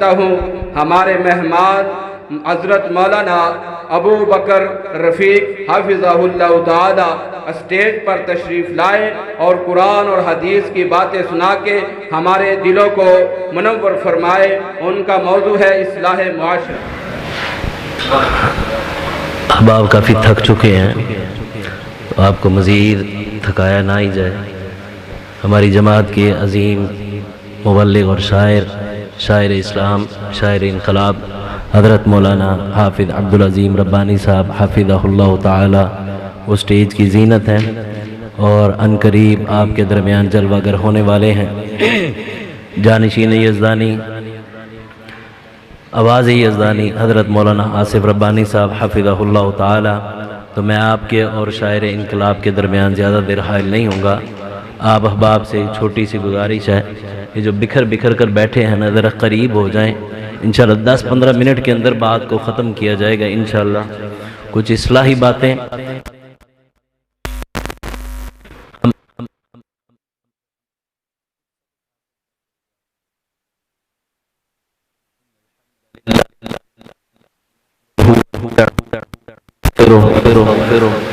हूँ हमारे मेहमान हज़रत मौलाना अबू बकर रफ़ीक हाफिज़हुल्लाह ताला स्टेज पर तशरीफ़ लाए और कुरान और हदीस की बातें सुना के हमारे दिलों को मुनव्वर फरमाए। उनका मौजू है इस्लाह मुआशरा। अहबाब काफ़ी थक चुके हैं, तो आपको मज़ीद थकाया ना ही जाए। हमारी जमात के अज़ीम मुबल्लिग़ और शायर इस्लाम, शायर इनकलाब हज़रत मौलाना हाफिज़ अब्दुल अज़ीम रब्बानी साहब हाफिज़हुल्लाह ताला वो स्टेज की ज़ीनत हैं और अनकरीब आपके दरमियान जलवागर होने वाले हैं। जानशीन यज़दानी, आवाज़ यज़दानी हज़रत मौलाना आसिफ रब्बानी साहब हाफिज़हुल्लाह ताला। तो मैं आपके और शायर इनकलाब के दरमियान ज़्यादा देर हायल नहीं होऊंगा। आप अहबाब से छोटी सी गुजारिश है, ये जो बिखर बिखर कर बैठे हैं ना, ज़रा करीब हो जाएं। इंशाअल्लाह 10-15 मिनट के अंदर बात को ख़त्म किया जाएगा इंशाअल्लाह। कुछ इस्लाही बातें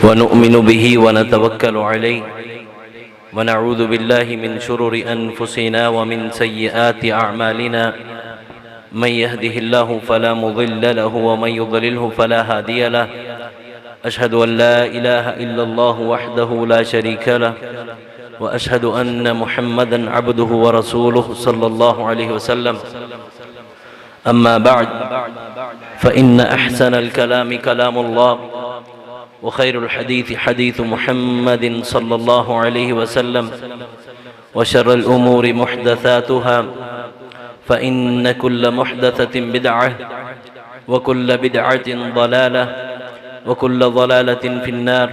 वनुमिनु बिही वनतवक्कलु अलैहि वनऊज़ु बिल्लाहि मिन शुरूरि अनफुसिना व मिन सय्यिआति अअमालिना मन यहदिहिल्लाहु फला मुज़िल्ल लहु व मन युज़लिल्हु फला हादिय लहु। अशहदु अन ला इलाहा इल्लल्लाहु वहदहु ला शरीका लहु व अशहदु अन्न मुहम्मदन अब्दुहु व रसूलुहु सल्लल्लाहु अलैहि वसल्लम। अम्मा बअद फ़इन्न अहसनल कलामि कलामुल्लाह व खैरुल हदीथि हदीथु मुहम्मदिन सल्लल्लाहु अलैहि वसल्लम व शर्रुल उमूरि मुहदसातुहा फ़इन्न कुल्ल मुहदसतिन बिदअह व कुल्ल बिदअतिन ज़लालह व कुल्ल ज़लालतिन फिन्नार।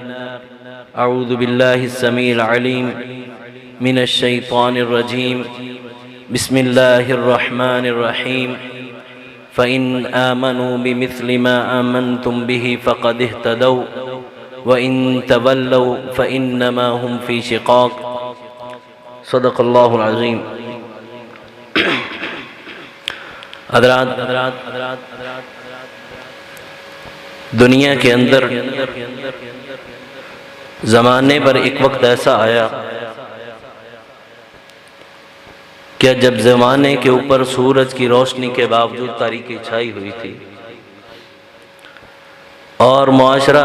अऊज़ु बिल्लाहिस समीइल अलीम मिनश शैतानिर रजीम। बिस्मिल्लाहिर रहमानिर रहीम। फ़इन आमनू बिमिस्लि मा आमनतुम बिही फ़क़द इह्तदौ व इन तवल्लौ फ़इन्नमा हुम फ़ी शिक़ाक़। सदक़ल्लाहुल अज़ीम। हज़रात, दुनिया के अंदर ज़माने पर एक वक्त ऐसा आया क्या जब ज़माने के ऊपर सूरज की रोशनी के बावजूद तारीकी छाई हुई थी और मुआशरा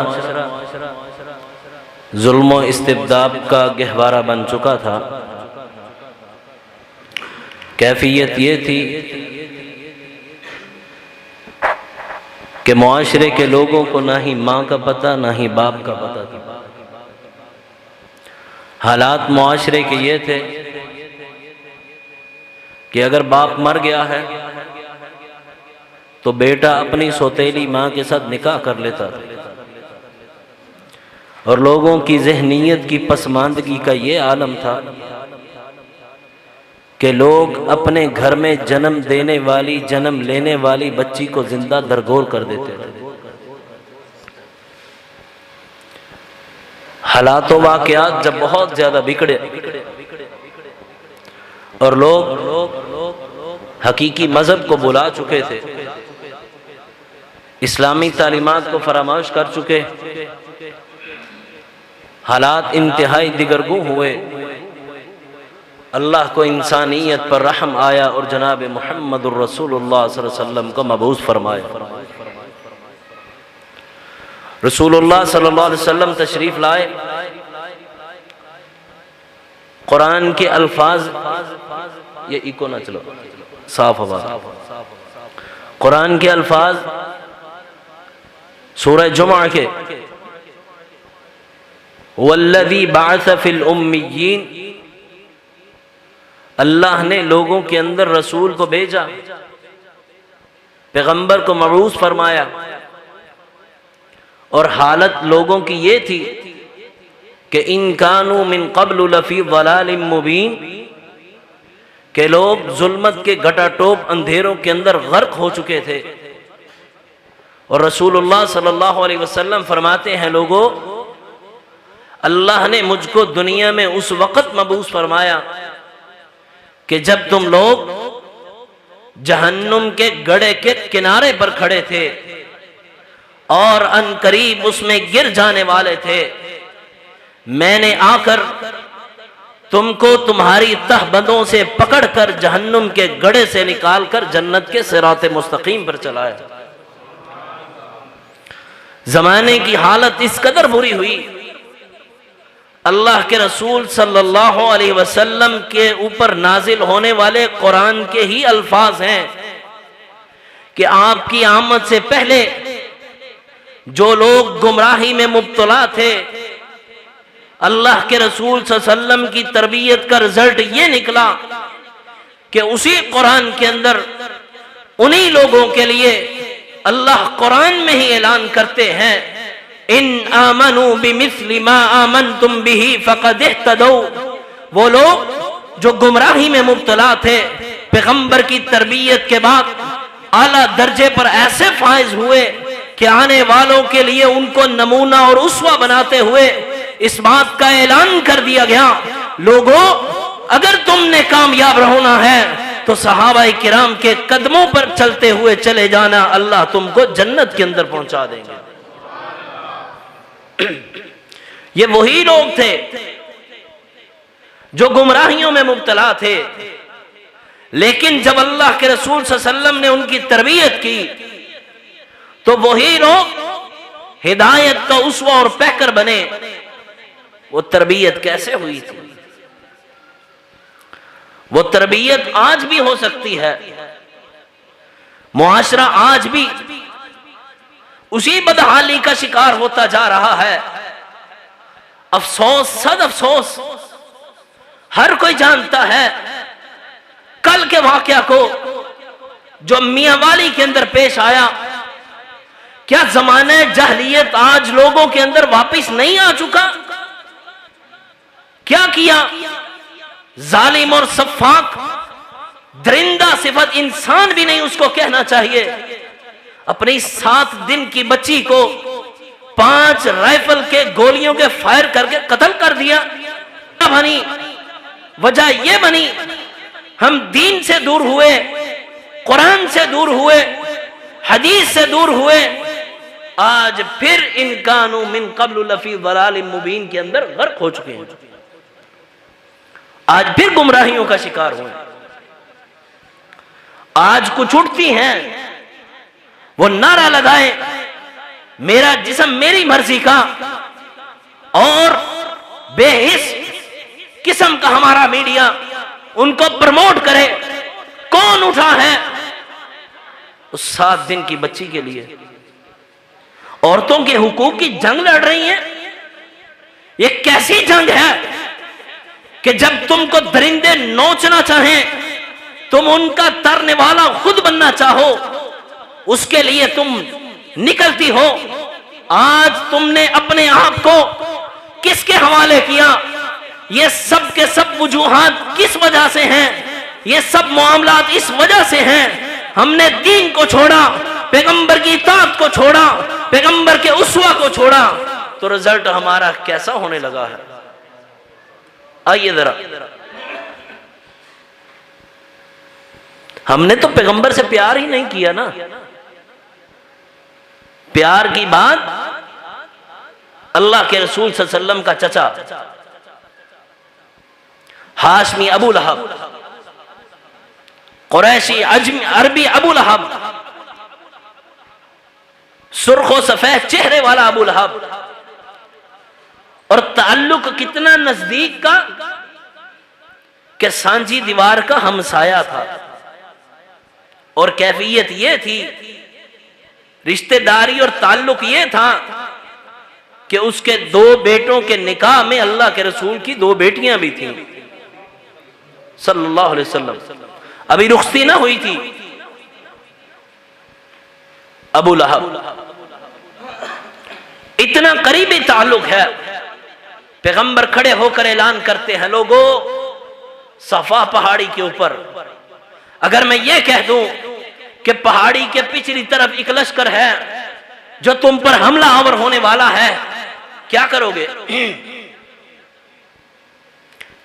जुल्म व इस्तिबदाद का गहवारा बन चुका था। कैफियत ये थी कि मुआशरे के लोगों को ना ही माँ का पता ना ही बाप का पता था। हालात मुआशरे के ये थे कि अगर बाप मर गया है तो बेटा अपनी सौतेली माँ के साथ निकाह कर लेता था और लोगों की ज़हनियत की पसमानदगी का ये आलम था कि लोग अपने घर में जन्म देने वाली, जन्म लेने वाली बच्ची को जिंदा दरगोर कर देते थे। हालात व वाक़यात जब बहुत ज्यादा बिगड़े और लोग हकीकी मजहब को बुला चुके थे, इस्लामी तालीमात को फरामोश कर चुके, हालात इंतहाई दिगरगू हुए, अल्लाह को इंसानियत पर रहम आया और जनाब मुहम्मदुर रसूलुल्लाह सल्लल्लाहु अलैहि वसल्लम को मबऊस फरमाया। रसूलुल्लाह सल्लल्लाहु अलैहि वसल्लम तशरीफ लाए, कुरान के अल्फाज, ये इको ना चलो, साफ आवाज, कुरान के अल्फाज सूरह जुमा के वल्लज़ी बअस फिल उम्मिय्यीन, अल्लाह ने लोगों के अंदर रसूल को भेजा, पैगंबर को मबऊस फरमाया और हालत लोगों की ये थी कि इन कानू मिन क़ब्लु लफ़ी ज़लालिम मुबीन, के लोग जुल्मत के घटाटोप अंधेरों के अंदर गर्क हो चुके थे। और रसूलुल्लाह सल्लल्लाहु अलैहि वसल्लम फरमाते हैं, लोगों, अल्लाह ने मुझको दुनिया में उस वक़्त मबऊस फरमाया कि जब तुम लोग जहन्नुम के गड्ढे के किनारे पर खड़े थे और अनकरीब उसमें गिर जाने वाले थे। मैंने आकर तुमको तुम्हारी तहबंदों से पकड़कर जहन्नुम के गड्ढे से निकालकर जन्नत के सिराते मुस्तकीम पर चलाया। जमाने की हालत इस कदर बुरी हुई, अल्लाह के रसूल सल्लल्लाहु अलैहि वसल्लम के ऊपर नाजिल होने वाले कुरान के ही अल्फाज हैं कि आपकी आमद से पहले जो लोग गुमराही में मुब्तला थे, अल्लाह के रसूल सल्लल्लाहु अलैहि वसल्लम की तरबियत का रिजल्ट ये निकला कि उसी कुरान के अंदर उन्हीं लोगों के लिए अल्लाह कुरान में ही ऐलान करते हैं, इन आमनू बिमिस्लि मा आमनतुम बिही फक़द इह्तदौ। वो लोग जो गुमराही में मुब्तला थे, पैगंबर की तरबियत के बाद आला दर्जे पर ऐसे फाइज हुए कि आने वालों के लिए उनको नमूना और उसवा बनाते हुए इस बात का ऐलान कर दिया गया, लोगों अगर तुमने कामयाब रहना है तो सहाबाए किराम के कदमों पर चलते हुए चले जाना, अल्लाह तुमको जन्नत के अंदर पहुंचा देंगे। ये वही लोग थे जो गुमराहियों में मुब्तला थे, लेकिन जब अल्लाह के रसूल सल्लल्लाहु अलैहि वसल्लम ने उनकी तरबियत की तो वही लोग हिदायत का उसवा और पैकर बने। वो तरबियत कैसे हुई थी? वो तरबियत आज भी हो सकती है। मुआशरा आज भी उसी बदहाली का शिकार होता जा रहा है। अफसोस, सद अफसोस, हर कोई जानता है कल के वाकया को जो मियांवाली के अंदर पेश आया। क्या जमाने जहलियत आज लोगों के अंदर वापस नहीं आ चुका? क्या किया? जालिम और सफाक, दरिंदा सिफत इंसान भी नहीं उसको कहना चाहिए, अपनी 7 दिन की बच्ची को 5 राइफल के गोलियों के फायर करके कत्ल कर दिया। क्या बनी? वजह यह बनी हम दीन से दूर हुए, कुरान से दूर हुए, हदीस से दूर हुए। आज फिर इन कानू मिन कब्लु लफी दलालिम मुबीन के अंदर गर्क हो चुके हैं। आज फिर गुमराहियों का शिकार हुए। आज कुछ उठती हैं, वो नारा लगाए मेरा जिस्म मेरी मर्जी का, और बेहिस किस्म का हमारा मीडिया उनको प्रमोट करे। कौन उठा है? उस 7 दिन की बच्ची के लिए औरतों के हुकूक की जंग लड़ रही है। ये कैसी जंग है कि जब तुमको दरिंदे नोचना चाहें, तुम उनका तरने वाला खुद बनना चाहो, उसके लिए तुम निकलती हो। आज तुमने अपने आप को किसके हवाले किया? ये सब के सब वजूहात किस वजह से हैं? ये सब मामलात इस वजह से हैं, हमने दीन को छोड़ा, पैगंबर की इताअत को छोड़ा, पैगंबर के उसवा को छोड़ा। तो रिजल्ट हमारा कैसा होने लगा है? आइए जरा, हमने तो पैगंबर से प्यार ही नहीं किया ना। प्यार की बात अल्लाह के रसूल सल्लल्लाहु अलैहि वसल्लम का चचा हाशमी अबू लहब, कुरैशी अरबी अबू लहब, सुर्खो सफेद चेहरे वाला अबू लहब, और ताल्लुक कितना नजदीक का कि सांझी दीवार का हमसाया था। और कैफियत यह थी, रिश्तेदारी और ताल्लुक यह था कि उसके 2 बेटों के निकाह में अल्लाह के रसूल की 2 बेटियां भी थीं सल्लल्लाहु अलैहि वसल्लम। अभी रुखसती ना हुई थी। अबू लहब इतना करीबी ताल्लुक है। पैगंबर खड़े होकर ऐलान करते हैं, लोगों सफा पहाड़ी के ऊपर अगर मैं ये कह दूं कि पहाड़ी के पिछली तरफ एक लश्कर है जो तुम पर हमला आवर होने वाला है, क्या करोगे?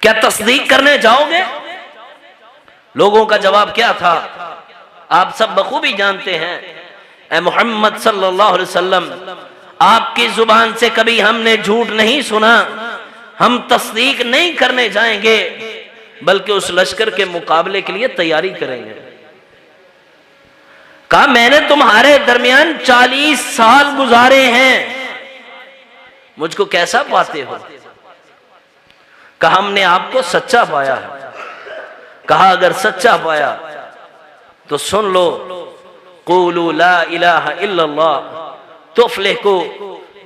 क्या तस्दीक करने जाओगे? लोगों का जवाब क्या था? आप सब बखूबी जानते हैं, ए मोहम्मद सल्लल्लाहु अलैहि वसल्लम, आपकी जुबान से कभी हमने झूठ नहीं सुना, हम तस्दीक नहीं करने जाएंगे, बल्कि उस लश्कर के मुकाबले के लिए तैयारी करेंगे। कहा मैंने तुम्हारे दरमियान 40 साल गुजारे हैं, मुझको कैसा पाते हो? कहा हमने आपको सच्चा पाया है। कहा अगर सच्चा पाया तो सुन लो, क़ूलू ला इलाहा इल्लल्लाह तुफ्लिहू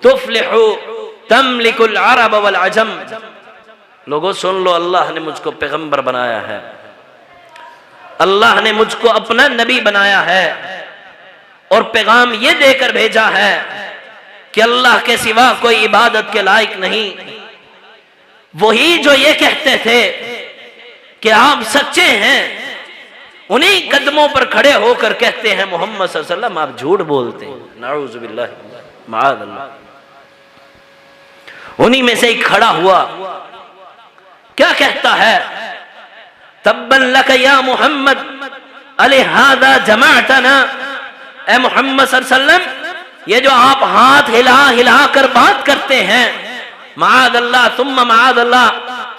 तुफ्लिहू तमलिकुल अरब वल अजम। लोगों सुन लो, अल्लाह ने मुझको पैगंबर बनाया है, अल्लाह ने मुझको अपना नबी बनाया है और पैगाम ये देकर भेजा है कि अल्लाह के सिवा कोई इबादत के लायक नहीं। वही जो ये कहते थे कि आप सच्चे हैं, उन्हीं कदमों पर खड़े होकर कहते हैं मोहम्मद सल्लल्लाहु अलैहि वसल्लम आप झूठ बोलते हैं, नाऊज़ु बिल्लाह माअज़ल्लाह। उन्हीं में से एक खड़ा हुआ, क्या कहता है? तब्बन लक या मोहम्मद अलिहाज़ा जमाअतना। ए मोहम्मद सल्लल्लाहु अलैहि वसल्लम, ये जो आप हाथ हिला हिला कर बात करते हैं, माअज़ल्लाह तुम्मा माअज़ल्लाह,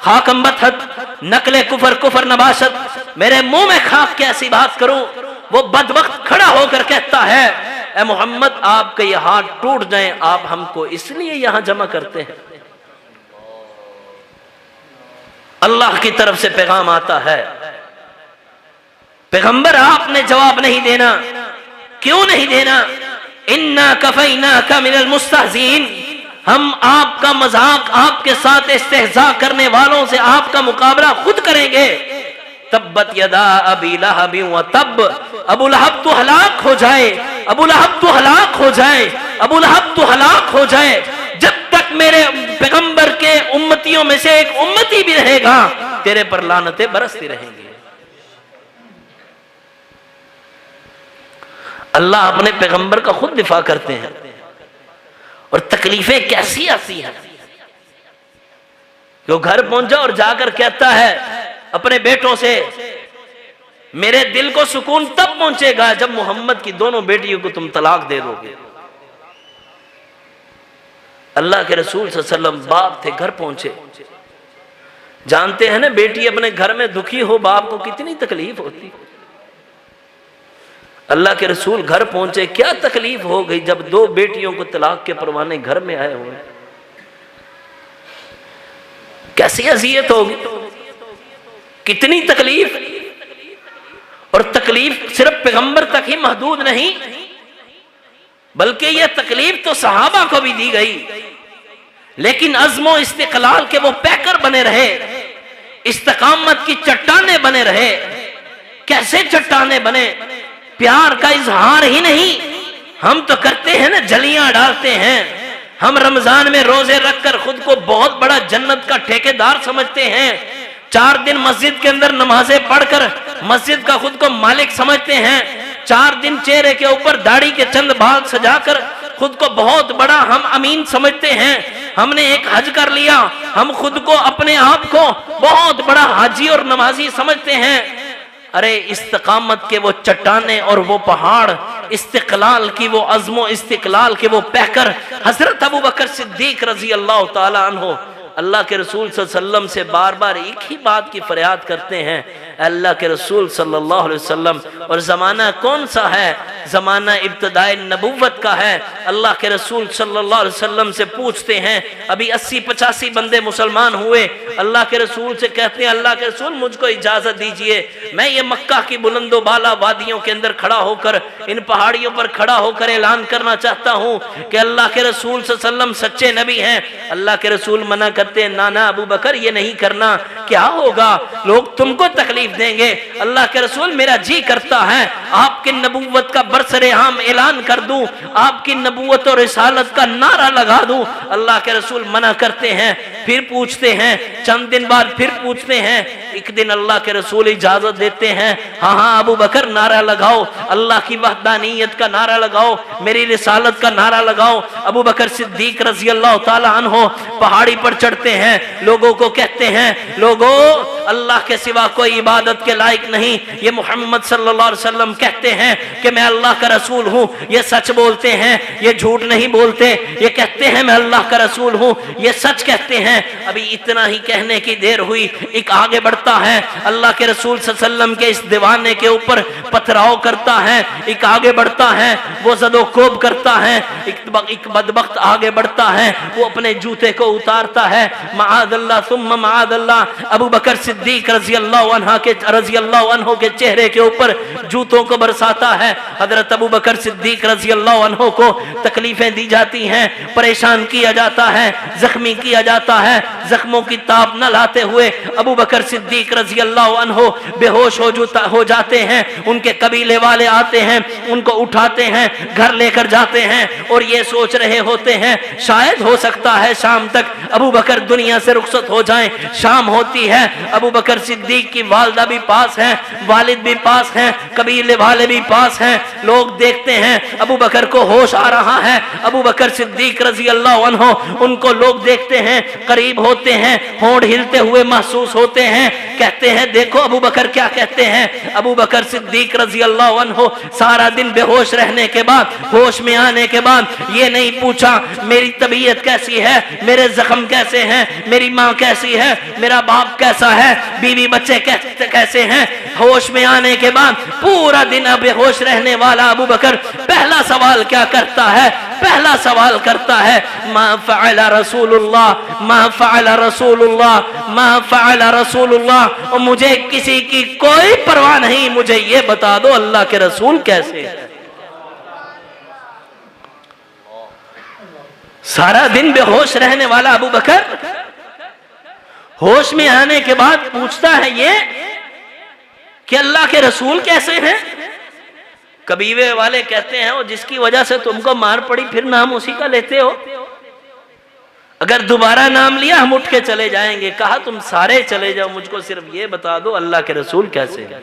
खाकम बतहत, नकले कुफर कुफर नबाशत, मेरे मुंह में खाक के ऐसी बात करूं। वो बदबख्त खड़ा होकर कहता है ए मोहम्मद आपके ये हाथ टूट जाएं, आप हमको इसलिए यहां जमा करते हैं। अल्लाह की तरफ से पैगाम आता है, पैगंबर आपने जवाब नहीं देना। क्यों नहीं देना? इन्ना कफैनाका मिनल मुस्तहज़ीन, हम आपका मजाक, आपके साथ इस्तेहज़ा करने वालों से आपका मुकाबला खुद करेंगे। तब्बत यदा अबी लहब व तब, अबू लहब तो हलाक हो जाए, अबू लहब तो हलाक हो जाए, अबू लहब तो हलाक हो जाए। जब तक मेरे पैगंबर के उम्मतियों में से एक उम्मती भी रहेगा, तेरे पर लानतें बरसती रहेंगी। अल्लाह अपने पैगंबर का खुद दिफा करते हैं और तकलीफें कैसी आती हैं। जो घर पहुंचा और जाकर कहता है अपने बेटों से, मेरे दिल को सुकून तब पहुंचेगा जब मोहम्मद की दोनों बेटियों को तुम तलाक दे दोगे। अल्लाह के रसूल सल्लल्लाहु अलैहि वसल्लम बाप थे, घर पहुंचे। जानते हैं ना, बेटी अपने घर में दुखी हो बाप को कितनी तकलीफ होती। अल्लाह के रसूल घर पहुंचे, क्या तकलीफ हो गई जब दो बेटियों को तलाक के परवाने घर में आए हुए, कैसी अजियत होगी, कितनी तकलीफ। और तकलीफ सिर्फ पैगंबर तक ही महदूद नहीं, बल्कि यह तकलीफ तो सहाबा को भी दी गई, लेकिन अज़्मो इस्तिक़लाल के वो पैकर बने रहे, इस्तिक़ामत की चट्टाने बने रहे। कैसे चट्टाने बने? प्यार का इजहार ही नहीं, हम तो करते हैं ना, जलियां डालते हैं। हम रमजान में रोजे रखकर खुद को बहुत बड़ा जन्नत का ठेकेदार समझते हैं। 4 दिन मस्जिद के अंदर नमाजें पढ़कर मस्जिद का खुद को मालिक समझते हैं। 4 दिन चेहरे के ऊपर दाढ़ी के चंद बाल सजाकर खुद को बहुत बड़ा हम अमीन समझते हैं। हमने एक हज कर लिया, हम खुद को, अपने आप को बहुत बड़ा हाजी और नमाजी समझते हैं। अरे इस्तिकामत के वो चट्टाने और वो पहाड़, इस्तिकलाल की वो अज़्मो इस्तिकलाल के वो पैकर हजरत अबू बकर सिद्दीक रजी अल्लाह ताला अन्हो अल्लाह के रसूल सल्लल्लाहु अलैहि वसल्लम से बार बार एक ही बात की फरियाद करते हैं, अल्लाह के रसूल सल्लल्लाहु अलैहि वसल्लम। और ज़माना कौन सा है? ज़माना इब्तिदाए नबुव्वत का है। अल्लाह के रसूल सल्लल्लाहु अलैहि वसल्लम से पूछते हैं, अभी 80-85 बंदे मुसलमान हुए। अल्लाह के रसूल से कहते हैं, अल्लाह के रसूल मुझको इजाज़त दीजिए, मैं ये मक्का की बुलंदो बाला वादियों के अंदर खड़ा होकर, इन पहाड़ियों पर खड़ा होकर ऐलान करना चाहता हूँ कि अल्लाह के रसूल सल्लल्लाहु अलैहि वसल्लम सच्चे नबी हैं। अल्लाह के रसूल मना करते हैं, नाना अबू बकर ये नहीं करना, क्या होगा, लोग तुमको तकलीफ देंगे। अल्लाह के रसूल मेरा जी करता है आपके नबुव्वत का बरसरे आम ऐलान कर दूं, आपकी नबूवत और रिसालत का नारा लगा दूं। अल्लाह के रसूल मना करते हैं, फिर पूछते हैं, चंद दिन बाद फिर पूछते हैं। एक दिन अल्लाह के रसूल इजाजत देते हैं, हाँ हाँ अबू बकर नारा लगाओ, अल्लाह की वहदानियत का नारा लगाओ, मेरी रिसालत का नारा लगाओ। अबू बकर सिद्दीक रजी अल्लाह ताला अन्हो पहाड़ी पर चढ़ते हैं, लोगों को कहते हैं, लोगों अल्लाह के सिवा कोई इबादत के लायक नहीं। ये मोहम्मद सल्लल्लाहु अलैहि वसल्लम कहते हैं कि मैं अल्लाह का रसूल हूँ, ये सच बोलते हैं, ये झूठ नहीं बोलते। ये कहते हैं मैं अल्लाह का रसूल हूँ, ये सच कहते हैं। अभी इतना ही कहने की देर हुई, एक आगे बढ़ता है, अल्लाह के रसूल सल्लल्लाहु अलैहि वसल्लम के इस दीवाने के ऊपर पथराव करता है। एक आगे बढ़ता है, वो ज़दोकोब करता है। एक बदबख्त आगे बढ़ता है, वो अपने जूते को उतारता है। माअदल्लाह सुम्मा माअदल्लाह, अबू बकर सिद्दीक रजी अल्लाह अन्हो के चेहरे के ऊपर जूतों को बरसाता है। हजरत अबू बकर सिद्दीक रजी अल्लाह अन्हो को तकलीफें दी जाती हैं, परेशान किया जाता है, जख्मी किया जाता है। जख्मों की ताप न लाते हुए अबू बकर सिद्दीक रजी अल्लाह अन्हो बेहोश हो जाते हैं। उनके कबीले वाले आते हैं, उनको उठाते हैं, घर लेकर जाते हैं और ये सोच रहे होते हैं शायद हो सकता है शाम तक अबू बकर दुनिया से रुखसत हो जाएं। शाम होती है, अबू बकर सिद्दीक की वालिदा भी पास है, वालिद भी पास हैं, कबीले वाले भी पास हैं। लोग देखते हैं अबू बकर को होश आ रहा है। अबू बकर सिद्दीक रजी अल्लाह अन्हो उनको लोग देखते हैं, करीब होते हैं, होंठ हिलते हुए महसूस होते हैं। कहते हैं देखो अबू बकर क्या कहते हैं। अबू बकर सिद्दीक रजी अल्लाह अन्हो सारा दिन बेहोश रहने के बाद, होश में आने के बाद ये नहीं पूछा मेरी तबीयत कैसी है, मेरे जख्म कैसे हैं, मेरी माँ कैसी है, मेरा बाप कैसा है, बीवी बच्चे कैसे हैं। होश में आने के बाद पूरा दिन बेहोश रहने वाला अबू बकर पहला सवाल क्या करता है? पहला सवाल करता है मा फ़अला रसूलुल्लाह, मा फ़अला रसूलुल्लाह, मा फ़अला रसूलुल्लाह। और मुझे किसी की कोई परवाह नहीं, मुझे ये बता दो अल्लाह के रसूल कैसे हैं। सारा दिन बेहोश रहने वाला अबू बकर होश में आने के बाद पूछता है ये कि अल्लाह के रसूल कैसे हैं। कबीले वाले कहते हैं वो जिसकी वजह से तुमको मार पड़ी फिर नाम उसी का लेते हो, अगर दोबारा नाम लिया हम उठ के चले जाएंगे। कहा तुम सारे चले जाओ, मुझको सिर्फ ये बता दो अल्लाह के रसूल कैसे हैं।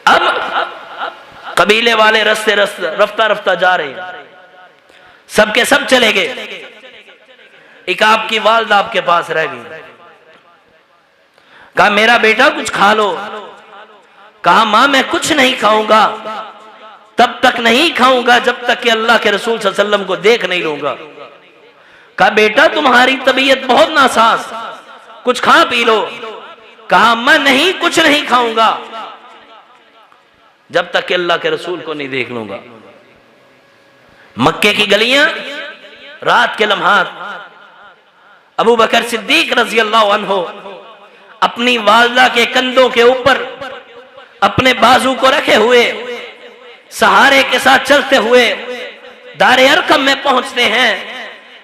अब कबीले वाले रफ्ता रफ्ता जा रहे हैं, सबके सब चले गए, एक आपकी वालिदा आपके पास रह गई। कहा मेरा बेटा कुछ खा लो। कहा मां मैं कुछ नहीं खाऊंगा, तब तक नहीं खाऊंगा जब तक कि अल्लाह के रसूल सल्लल्लाहु अलैहि वसल्लम को देख नहीं लूंगा। कहा बेटा तुम्हारी तबीयत बहुत नासाज, कुछ खा पी लो। कहा मैं नहीं कुछ नहीं खाऊंगा जब तक कि अल्लाह के रसूल को नहीं देख लूंगा। मक्के की गलियां, रात के लम्हात, अबू बकर सिद्दीक रजी अल्लाह अन्हो अपनी वालिदा के कंधों के ऊपर अपने बाजू को रखे हुए सहारे के साथ चलते हुए दारे अरकम में पहुंचते हैं।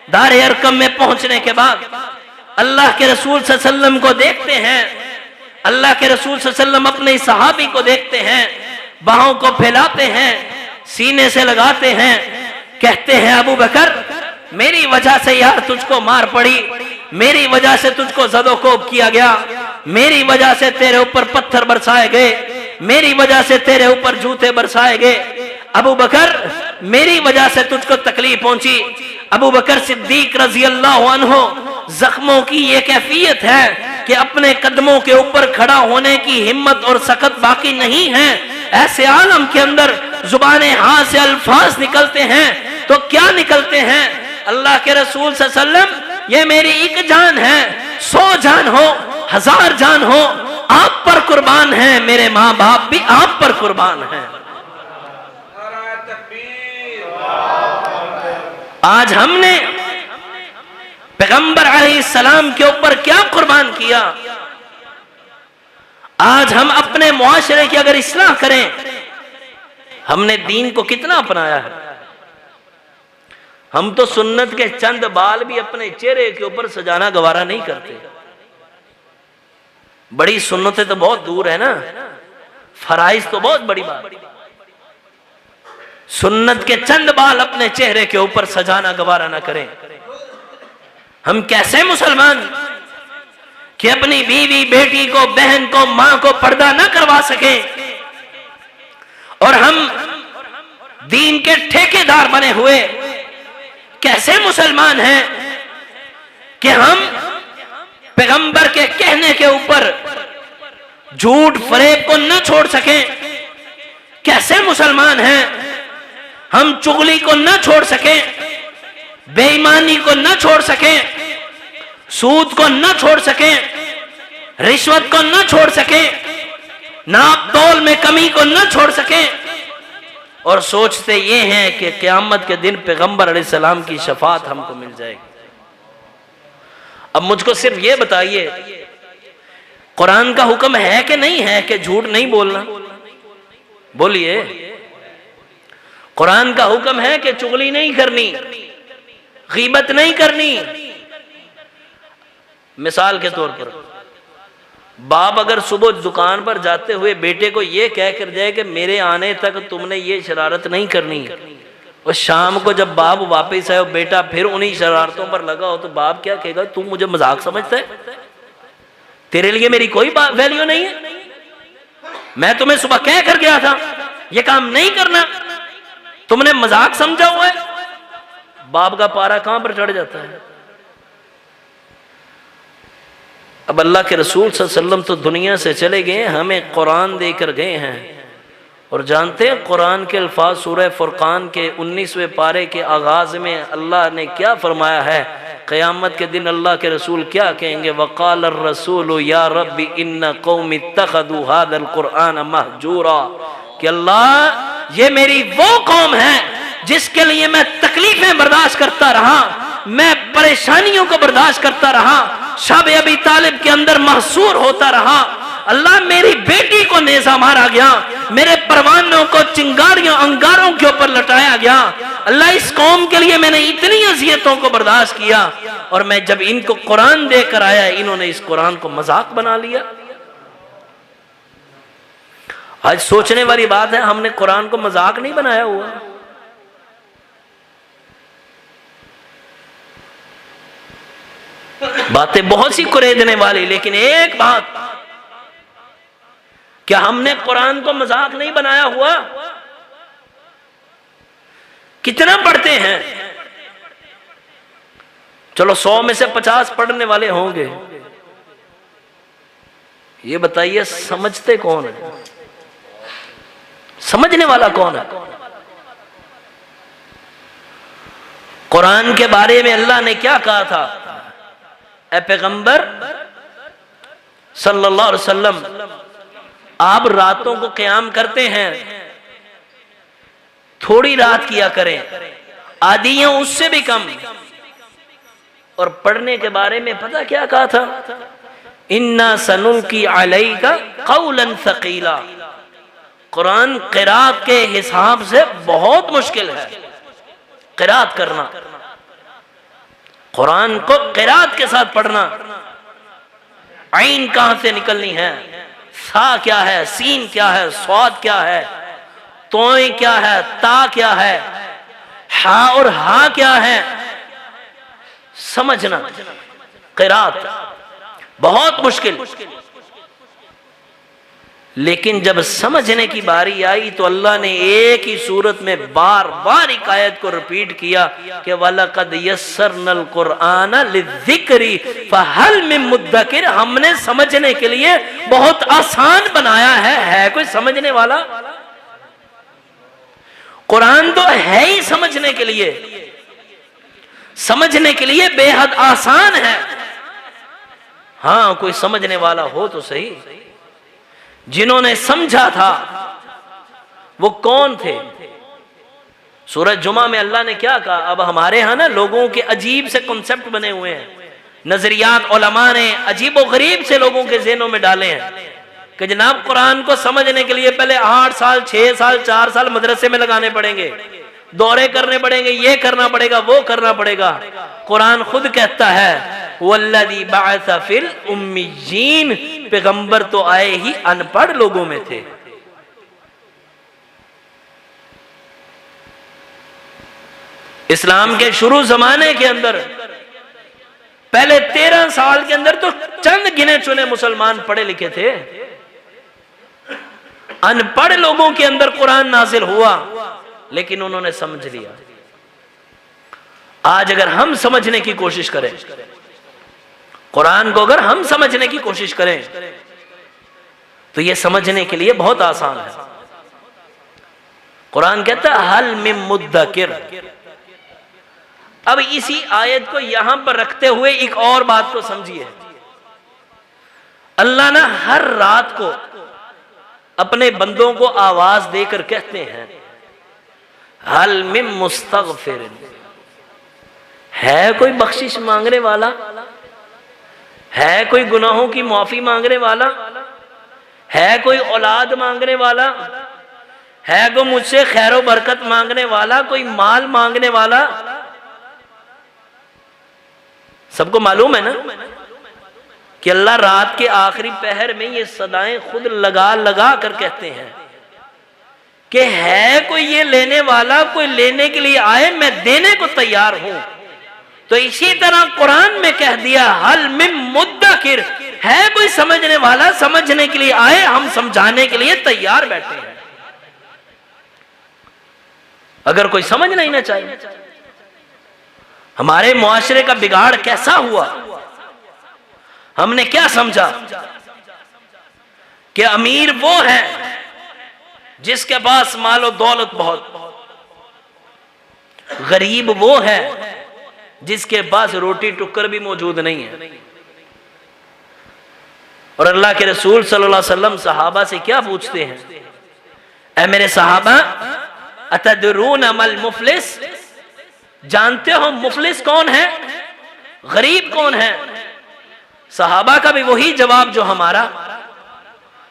दारे अरकम में पहुंचने के बाद अल्लाह के रसूल सल्लल्लाहु अलैहि वसल्लम को देखते हैं। अल्लाह के रसूल सल्लल्लाहु अलैहि वसल्लम अपने सहाबी को देखते हैं, बाहों को फैलाते हैं, सीने से लगाते हैं, कहते हैं अबू बकर मेरी वजह से यार तुझको मार पड़ी, मेरी वजह से तुझको ज़दोकोब किया गया, मेरी वजह से तेरे ऊपर पत्थर बरसाए गए, मेरी वजह से तेरे ऊपर जूते बरसाए गए। अबू बकर मेरी वजह से तुझको तकलीफ पहुंची। अबू बकर सिद्दीक रजी अल्लाह अन्हो जख्मों की ये कैफियत है कि अपने कदमों के ऊपर खड़ा होने की हिम्मत और सकत बाकी नहीं है। ऐसे आलम के अंदर जुबाने हाथ से अल्फाज निकलते हैं तो क्या निकलते हैं? अल्लाह के रसूल सल्लल्लाहु अलैहि वसल्लम ये मेरी एक जान है, 100 जान हो, 1000 जान हो, आप पर कुर्बान है, मेरे माँ बाप भी आप पर कुर्बान हैं। आज हमने पैगंबर अलैहिस्सलाम के ऊपर क्या कुर्बान किया। आज हम अपने मुआशरे की अगर इस्लाह करें, हमने दीन को कितना अपनाया है। हम तो सुन्नत के चंद बाल भी अपने चेहरे के ऊपर सजाना गवारा नहीं करते। बड़ी सुन्नतें तो बहुत दूर है ना, फराइज तो बहुत बड़ी बात, सुन्नत के चंद बाल अपने चेहरे के ऊपर सजाना गवारा ना करें। हम कैसे मुसलमान कि अपनी बीवी बेटी को, बहन को, मां को पर्दा ना करवा सके, और हम दीन के ठेकेदार बने हुए कैसे मुसलमान हैं कि हम पैगंबर के कहने के ऊपर झूठ फरेब को न छोड़ सकें। कैसे मुसलमान हैं हम चुगली को न छोड़ सकें, बेईमानी को न छोड़ सकें, सूद को न छोड़ सकें, रिश्वत को न छोड़ सकें, नाप तोल में कमी को न छोड़ सकें, और सोचते ये हैं कि क़यामत के दिन पैगंबर अलैहिस्सलाम की शफाअत हमको मिल जाएगी। अब मुझको सिर्फ ये बताइए, कुरान का हुक्म है कि नहीं है कि झूठ नहीं बोलना? बोलिए, कुरान का हुक्म है कि चुगली नहीं करनी, गीबत नहीं करनी। मिसाल के तौर पर बाप अगर सुबह दुकान पर जाते हुए बेटे को ये कह कर जाए कि मेरे आने तक तुमने ये शरारत नहीं करनी, और शाम को जब बाप वापस आए बेटा फिर उन्हीं शरारतों पर लगा हो, तो बाप क्या कहेगा? तू मुझे मजाक समझता है? तेरे लिए मेरी कोई वैल्यू नहीं है? मैं तुम्हें सुबह कह कर गया था ये काम नहीं करना, तुमने मजाक समझा हुआ है। बाप का पारा कहां पर चढ़ जाता है। अब अल्लाह के रसूल सल्लल्लाहु अलैहि वसल्लम तो दुनिया से चले गए, हमें कुरान देकर गए हैं, और जानते हैं कुरान के अल्फाज सूरह फुरकान के 19वें पारे के आगाज में अल्लाह ने क्या फरमाया है? क़यामत के दिन अल्लाह के रसूल क्या कहेंगे? वक़ाल रसूल या रब्बी इन्ना कौमी इत्तख़ज़ू हाज़ल कुरआन महजूरा, कि अल्लाह ये मेरी वो कौम है जिसके लिए मैं तकलीफें बर्दाश्त करता रहा, मैं परेशानियों को बर्दाश्त करता रहा, शब अबी तालिब के अंदर महसूर होता रहा। अल्लाह मेरी बेटी को नेज़ा मारा गया, मेरे परवानों को चिंगारियों अंगारों के ऊपर लटाया गया। अल्लाह इस कौम के लिए मैंने इतनी अज़ियतों को बर्दाश्त किया, और मैं जब इनको कुरान देकर आया इन्होंने इस कुरान को मजाक बना लिया। आज सोचने वाली बात है, हमने कुरान को मजाक नहीं बनाया हुआ। बातें बहुत सी कुरेदने वाली, लेकिन एक बात, क्या हमने कुरान को मजाक नहीं बनाया हुआ? कितना पढ़ते हैं? चलो 100 में से 50 पढ़ने वाले होंगे, ये बताइए समझते कौन है? समझने वाला कौन है? कुरान के बारे में अल्लाह ने क्या कहा था? ए पैगंबर सल्लल्लाहु अलैहि वसल्लम, आप रातों को क़याम करते हैं, थोड़ी रात किया करें, आधी उससे भी कम। और पढ़ने के बारे में पता क्या कहा था? इन्ना सनुल्की अलैका क़ौलन सक़ीला। कुरान क़िरात के हिसाब से बहुत मुश्किल है क़िरात करना, कुरान को क़िरात के साथ पढ़ना। आइन कहां से निकलनी है, सा क्या है, सीन क्या है, स्वाद क्या है, तोय क्या है, ता क्या है, हा और हा क्या है, समझना। क़िरात बहुत मुश्किल, लेकिन जब समझने की बारी आई तो अल्लाह ने एक ही सूरत में बार बार एक आयत को रिपीट किया कि वलक़द यस्सरनल कुरआन लिज़्ज़िक्रि फ़हल मिन मुद्दकिर। हमने समझने के लिए बहुत आसान बनाया है कोई समझने वाला? कुरान तो है ही समझने के लिए, समझने के लिए बेहद आसान है। हाँ, कोई समझने वाला हो तो सही। जिन्होंने समझा था वो कौन थे? सूरह जुमा में अल्लाह ने क्या कहा? अब हमारे यहाँ ना लोगों के अजीब से कॉन्सेप्ट बने हुए हैं, नजरियात उलमा ने अजीब व गरीब से लोगों के ज़हनों में डाले हैं कि जनाब कुरान को समझने के लिए पहले 8 साल 6 साल 4 साल मदरसे में लगाने पड़ेंगे, दौरे करने पड़ेंगे, ये करना पड़ेगा, वो करना पड़ेगा। कुरान खुद कहता है वल्लज़ी बअस फिल उम्मिय्यीन, पैगंबर तो आए ही अनपढ़ लोगों में थे। इस्लाम के शुरू जमाने के अंदर पहले 13 साल के अंदर तो चंद गिने चुने मुसलमान पढ़े लिखे थे। अनपढ़ लोगों के अंदर कुरान नाजिल हुआ, लेकिन उन्होंने समझ लिया। आज अगर हम समझने की कोशिश करें कुरान को, अगर हम समझने की कोशिश करें तो यह समझने के लिए बहुत आसान है। कुरान कहता है हल मिन मुद्दकिर। अब इसी आयत को यहां पर रखते हुए एक और बात को समझिए। अल्लाह ना हर रात को अपने बंदों को आवाज देकर कहते हैं हल मिन मुस्तगफिर, है कोई बख्शिश मांगने वाला, है कोई गुनाहों की माफी मांगने वाला, है कोई औलाद मांगने वाला, है कोई मुझसे खैरो बरकत मांगने वाला, कोई माल मांगने वाला। सबको मालूम है ना कि अल्लाह रात के आखिरी पहर में ये सदाएं खुद लगा लगा कर कहते हैं कि है कोई ये लेने वाला, कोई लेने के लिए आए, मैं देने को तैयार हूं। तो इसी तरह कुरान में कह दिया हल मिन मुद्दकिर, है कोई समझने वाला, समझने के लिए आए, हम समझाने के लिए तैयार बैठे हैं। अगर कोई समझना ही ना चाहिए। हमारे मुआशरे का बिगाड़ कैसा हुआ, हमने क्या समझा कि अमीर वो है जिसके पास मालो दौलत बहुत, गरीब वो है जिसके पास रोटी टुक्कर भी मौजूद नहीं है। और अल्लाह के रसूल सल्लल्लाहु अलैहि वसल्लम सहाबा से क्या पूछते हैं, ऐ मेरे सहाबा अतदरून मल मुफलिस, जानते हो मुफलिस कौन है, गरीब कौन है? सहाबा का भी वही जवाब जो हमारा,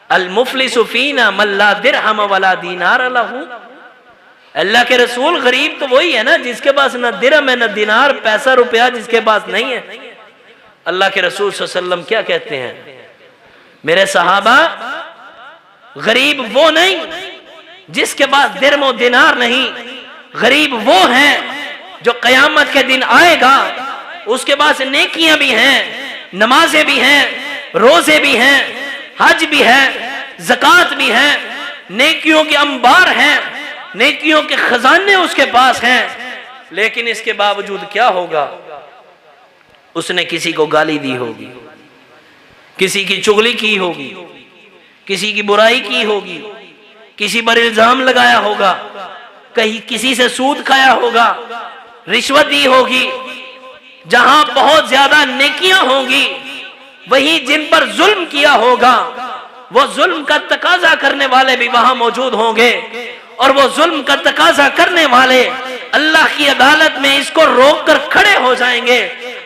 अल मुफलिसु फीना मल्ला दिरहम वला दीनार लहू। अल्लाह के रसूल गरीब तो वही है ना जिसके पास न दिरहम है न दिनार, पैसा रुपया जिसके पास नहीं है। अल्लाह के रसूल सल्लल्लाहु अलैहि वसल्लम क्या कहते हैं, मेरे सहाबा गरीब वो नहीं जिसके पास दिरहम और दिनार नहीं, गरीब वो है जो कयामत के दिन आएगा, उसके पास नेकियां भी हैं, नमाजें भी हैं, रोजे भी हैं, हज भी है, ज़कात भी है, नेकियों के अंबार हैं, नेकियों के खजाने उसके पास हैं। लेकिन इसके बावजूद क्या होगा, उसने किसी को गाली दी होगी, किसी की चुगली की होगी, किसी की बुराई की होगी, किसी पर इल्जाम लगाया होगा, कहीं किसी से सूद खाया होगा, रिश्वत दी होगी। जहां बहुत ज्यादा नेकियां होंगी वहीं जिन पर जुल्म किया होगा वो जुल्म का तकाजा करने वाले भी वहां मौजूद होंगे, और वो जुल्म का तकाजा करने वाले अल्लाह की अदालत में इसको रोक कर खड़े हो जाएंगे।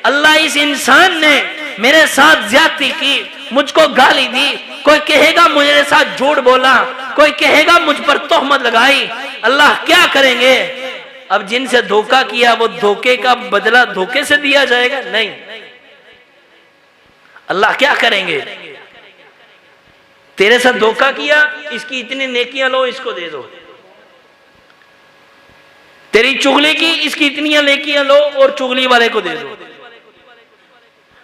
अल्लाह, इस इंसान ने मेरे साथ ज्यादती की, मुझको गाली दी, कोई कहेगा मेरे साथ झूठ बोला, कोई कहेगा मुझ पर तोहमत लगाई। अल्लाह क्या करेंगे? अब जिनसे धोखा किया वो धोखे का बदला धोखे से दिया जाएगा? नहीं। अल्लाह क्या करेंगे? तेरे साथ धोखा किया, इसकी इतनी नेकियां लो, इसको दे दो। तेरी चुगली की, इसकी इतनी नेकियां लो और चुगली वाले को दे दो।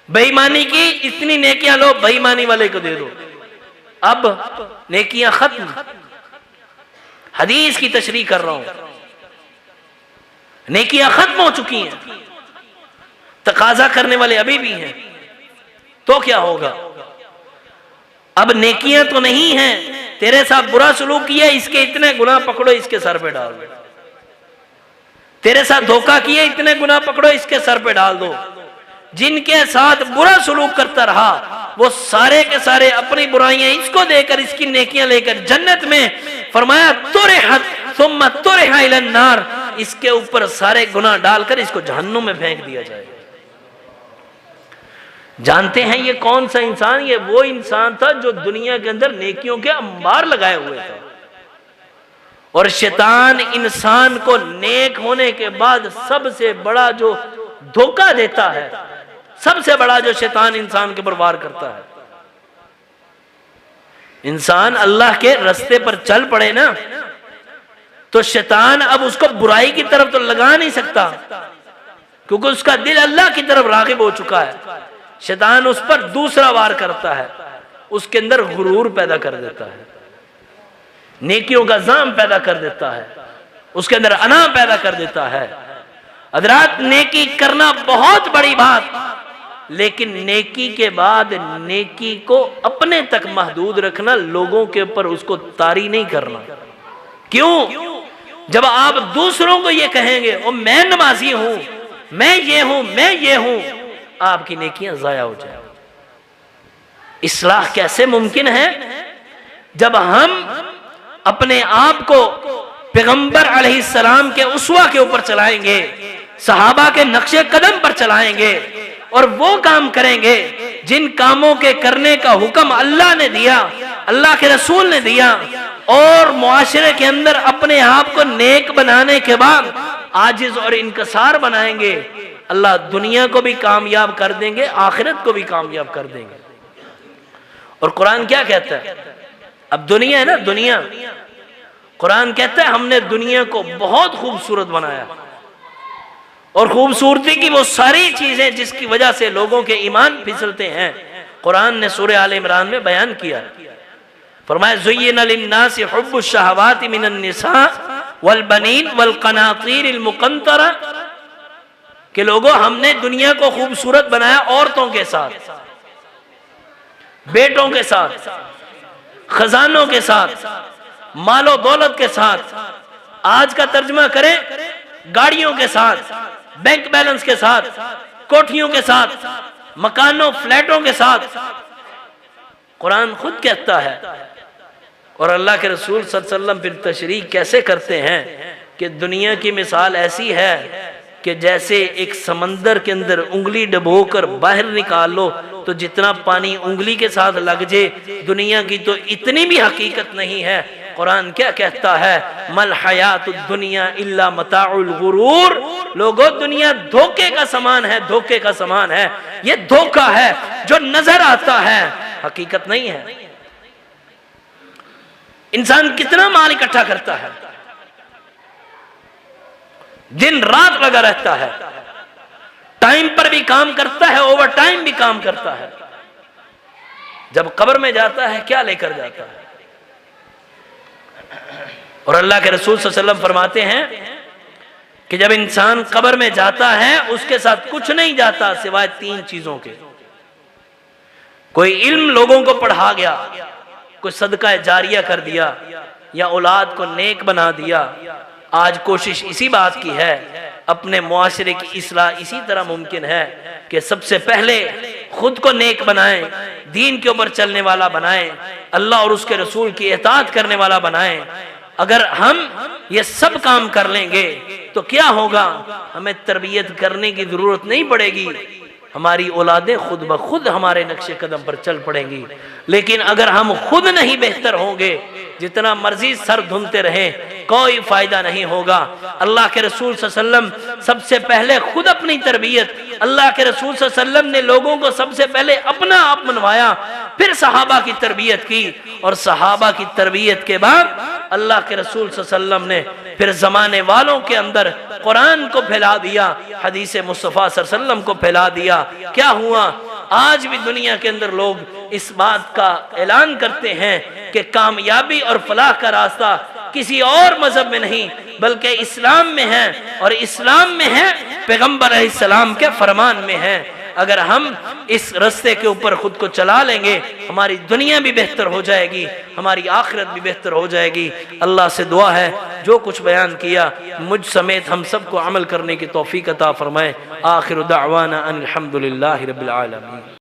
बेईमानी की, इतनी नेकियां लो, बेईमानी वाले को दे दो। अब नेकियां खत्म। हदीस की तशरीह कर रहा हूं, नेकियां खत्म हो चुकी हैं, तकाजा करने वाले अभी भी हैं। तो क्या होगा? अब नेकियां तो नहीं हैं, तेरे साथ बुरा सलूक किया, इसके इतने गुनाह पकड़ो, इसके सर पे डाल दो। तेरे साथ धोखा किया, इतने गुनाह पकड़ो, इसके सर पे डाल दो। जिनके साथ बुरा सलूक करता रहा वो सारे के सारे अपनी बुराइयां इसको देकर, इसकी नेकियां लेकर जन्नत में, फरमाया तुरहत सुम्मा तुरहा इलन नार, इसके ऊपर सारे गुनाह डालकर इसको जहन्नुम में फेंक दिया जाएगा। जानते हैं ये कौन सा इंसान? ये वो इंसान था जो दुनिया के अंदर नेकियों के अंबार लगाए हुए थे। और शैतान इंसान को नेक होने के बाद सबसे बड़ा जो धोखा देता है, सबसे बड़ा जो शैतान इंसान के ऊपर वार करता है, इंसान अल्लाह के रास्ते पर चल पड़े ना तो शैतान अब उसको बुराई की तरफ तो लगा नहीं सकता, क्योंकि उसका दिल अल्लाह की तरफ राग़िब हो चुका है। शैतान उस पर दूसरा वार करता है, उसके अंदर गुरूर पैदा कर देता है, नेकियों का जाम पैदा कर देता है, उसके अंदर अना पैदा कर देता है। हज़रात, नेकी करना बहुत बड़ी बात, लेकिन नेकी के बाद नेकी को अपने तक महदूद रखना, लोगों के ऊपर उसको तारी नहीं करना। क्यों? जब आप दूसरों को ये कहेंगे ओ मैं नमाजी हूं, मैं ये हूं, मैं ये हूं, आपकी नेकियां जाया हो जाए। इस्लाह कैसे मुमकिन है? जब हम अपने आप को पैगंबर अलैहिस्सलाम के उसवा के ऊपर चलाएंगे, सहाबा के नक्शे कदम पर चलाएंगे और वो काम करेंगे जिन कामों के करने का हुक्म अल्लाह ने दिया, अल्लाह के रसूल ने दिया, और मुआशरे के अंदर अपने आप को नेक बनाने के बाद आजिज और इनकसार बनाएंगे, अल्लाह दुनिया को भी कामयाब कर देंगे, आखिरत को भी कामयाब कर देंगे। और कुरान क्या कहता है? अब दुनिया है ना, दुनिया, कुरान कहता है हमने दुनिया को बहुत खूबसूरत बनाया, और खूबसूरती की वो सारी चीजें जिसकी वजह से लोगों के ईमान फिसलते हैं, कुरान ने सूरह आल इमरान में बयान किया। फरमाया ज़ुय्यिना लिन्नासि हुब्बुश शहवाति मिनन निसा वल बनीन वल क़नातीरिल मुक़ंतरा, कि लोगों हमने दुनिया को खूबसूरत बनाया औरतों के साथ, बेटों के साथ, खजानों के साथ, मालो दौलत के साथ, आज का तर्जमा करें गाड़ियों के साथ, बैंक बैलेंस के साथ, कोठियों के साथ, मकानों फ्लैटों के साथ। कुरान खुद कहता है, और अल्लाह के रसूल सल्लल्लाहु अलैहि वसल्लम फिर तशरीह कैसे करते हैं कि दुनिया की मिसाल ऐसी है कि जैसे एक समंदर के अंदर उंगली डुबोकर बाहर निकाल लो तो जितना पानी उंगली के साथ लग जाए, दुनिया की तो इतनी भी हकीकत नहीं है। कुरान क्या कहता है? मल हयातुद दुनिया इल्ला मताउल गुरूर, लोगों दुनिया धोखे का समान है, धोखे का समान है। ये धोखा है जो नजर आता है, हकीकत नहीं है। इंसान कितना माल इकट्ठा करता है, दिन रात लगा रहता है, टाइम पर भी काम करता है, ओवर टाइम भी काम करता है, जब कब्र में जाता है क्या लेकर जाता है? और अल्लाह के रसूल सल्लल्लाहु अलैहि वसल्लम फरमाते हैं कि जब इंसान कब्र में जाता है उसके साथ कुछ नहीं जाता सिवाय 3 चीजों के। कोई इल्म लोगों को पढ़ा गया, कोई सदका जारिया कर दिया, या औलाद को नेक बना दिया। आज कोशिश इसी बात की है, अपने मुआशरे की इस्लाह इसी तरह मुमकिन है कि सबसे पहले खुद को नेक बनाएं, दीन के ऊपर चलने वाला बनाएं, अल्लाह और उसके रसूल की इताअत करने वाला बनाएं। अगर हम ये सब काम कर लेंगे तो क्या होगा? हमें तरबियत करने की जरूरत नहीं पड़ेगी, हमारी औलादें खुद ब खुद हमारे नक्शे कदम पर चल पड़ेंगी। लेकिन अगर हम खुद नहीं बेहतर होंगे, जितना मर्जी सर धुनते रहें, कोई फायदा नहीं होगा। अल्लाह के रसूल सल्लल्लाहु अलैहि वसल्लम सबसे पहले खुद अपनी तरबियत, अल्लाह के रसूल सल्लल्लाहु अलैहि वसल्लम ने लोगों को सबसे पहले अपना आप मनवाया, फिर सहाबा की तरबियत की, और सहाबा की तरबियत के बाद अल्लाह के रसूल सल्लल्लाहु अलैहि वसल्लम ने फिर जमाने वालों के अंदर कुरान को फैला दिया, हदीस मुस्तफा सल्लल्लाहु अलैहि वसल्लम को फैला दिया। क्या हुआ? आज भी दुनिया के अंदर लोग इस बात का ऐलान करते हैं कि कामयाबी और फलाह का रास्ता किसी और मजहब में नहीं बल्कि इस्लाम में है, और इस्लाम में है पैगंबर अलैहिस्सलाम के फरमान में है। अगर हम इस रास्ते के ऊपर खुद को चला लेंगे, हमारी दुनिया भी बेहतर हो जाएगी, हमारी आखिरत भी बेहतर हो जाएगी। अल्लाह से दुआ है जो कुछ बयान किया मुझ समेत हम सबको अमल करने की तौफीक अता फरमाए। आखिर दावाना अनिल हम्दुलिल्लाहि रब्बिल आलमीन।